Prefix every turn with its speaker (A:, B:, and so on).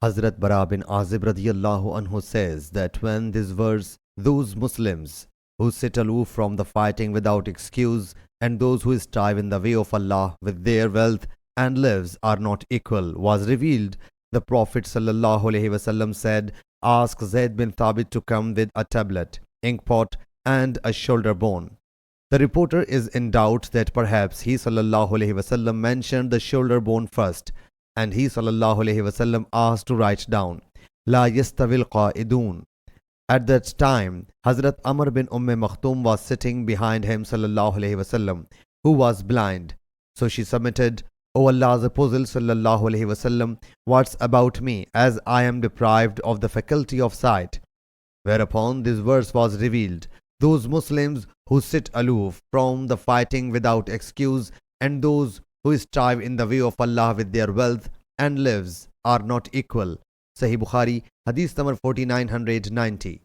A: Hazrat Bara bin Azib radiyallahu anhu says that when this verse, those Muslims who sit aloof from the fighting without excuse and those who strive in the way of Allah with their wealth and lives are not equal, was revealed, the Prophet sallallahu alaihi wasallam said, ask Zayd bin Thabit to come with a tablet, inkpot and a shoulder bone. The reporter is in doubt that perhaps he sallallahu alaihi wasallam mentioned the shoulder bone first, and he sallallahu alaihi wasallam asked to write down, La yastawil qa'idun. At that time, Hazrat Amr bin Maktoum was sitting behind him sallallahu alaihi wasallam, who was blind. So she submitted, O Allah's Apostle sallallahu alaihi wasallam, what's about me, as I am deprived of the faculty of sight? Whereupon this verse was revealed, those Muslims who sit aloof from the fighting without excuse and those who strive in the way of Allah with their wealth and lives are not equal. Sahih Bukhari, Hadith number 4990.